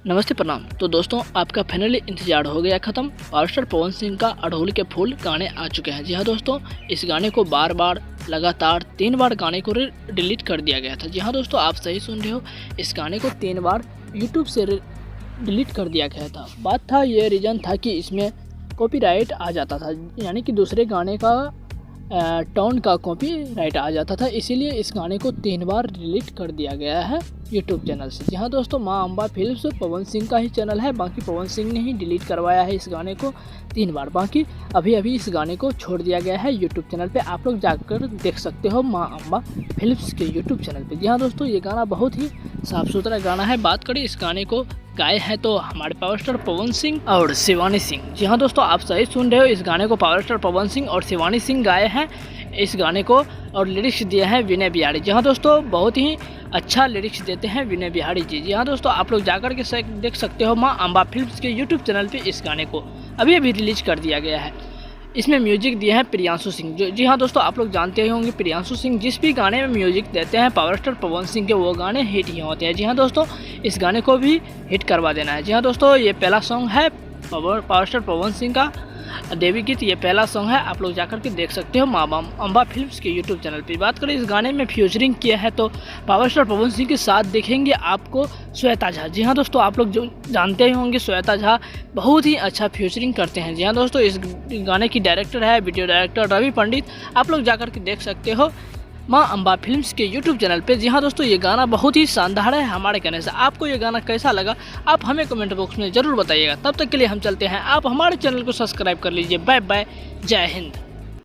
नमस्ते प्रणाम। तो दोस्तों आपका फाइनली इंतजार हो गया ख़त्म। पावर स्टार पवन सिंह का अड़हुल के फूल गाने आ चुके हैं। जी हाँ दोस्तों, इस गाने को बार बार लगातार 3 बार गाने को डिलीट कर दिया गया था। जी हाँ दोस्तों, आप सही सुन रहे हो, इस गाने को 3 बार यूट्यूब से डिलीट कर दिया गया था। बात था ये रीज़न था कि इसमें कॉपीराइट आ जाता था, यानी कि दूसरे गाने का टोन का कॉपीराइट आ जाता था, इसीलिए इस गाने को 3 बार डिलीट कर दिया गया है यूट्यूब चैनल से। जी हाँ दोस्तों, माँ अम्बा फिल्म्स पवन सिंह का ही चैनल है, बाकी पवन सिंह ने ही डिलीट करवाया है इस गाने को 3 बार। बाकी अभी इस गाने को छोड़ दिया गया है यूट्यूब चैनल पे, आप लोग जाकर देख सकते हो माँ अम्बा फिल्म्स के यूट्यूब चैनल पे। जी हाँ दोस्तों, ये गाना बहुत ही साफ़ सुथरा गाना है। बात करें इस गाने को गाए हैं तो हमारे पावर स्टार पवन सिंह और शिवानी सिंह। जी हाँ दोस्तों, आप सही सुन रहे हो, इस गाने को पावर स्टार पवन सिंह और शिवानी सिंह गाए हैं इस गाने को, और लिरिक्स दिए हैं विनय बिहारी। जी हाँ दोस्तों, बहुत ही अच्छा लिरिक्स देते हैं विनय बिहारी जी। जी हाँ दोस्तों, आप लोग जाकर के देख सकते हो माँ अम्बा फिल्म्स के यूट्यूब चैनल पे इस गाने को अभी रिलीज कर दिया गया है। इसमें म्यूजिक दिए हैं प्रियांशु सिंह। जी हाँ दोस्तों, आप लोग जानते ही होंगे प्रियांशु सिंह जिस भी गाने में म्यूजिक देते हैं पावर स्टार पवन सिंह के, वो गाने हिट ही होते हैं। जी हाँ दोस्तों, इस गाने को भी हिट करवा देना है। जी हाँ दोस्तों, ये पहला सॉन्ग है पावर स्टार पवन सिंह का देवी गीत, ये पहला सॉन्ग है, आप लोग जाकर के देख सकते हो माँ अम्बा फिल्म्स के यूट्यूब चैनल पे। बात करें इस गाने में फ्यूचरिंग किया है तो पावर स्टार पवन सिंह के साथ देखेंगे आपको श्वेता झा। जी हाँ दोस्तों, आप लोग जो जानते ही होंगे श्वेता झा बहुत ही अच्छा फ्यूचरिंग करते हैं। जी हाँ दोस्तों, इस गाने की डायरेक्टर है वीडियो डायरेक्टर रवि पंडित, आप लोग जाकर के देख सकते हो माँ अम्बा फिल्म्स के यूट्यूब चैनल पे। जी हाँ दोस्तों, ये गाना बहुत ही शानदार है हमारे कहने से। आपको ये गाना कैसा लगा आप हमें कमेंट बॉक्स में ज़रूर बताइएगा। तब तक के लिए हम चलते हैं, आप हमारे चैनल को सब्सक्राइब कर लीजिए। बाय बाय, जय हिंद।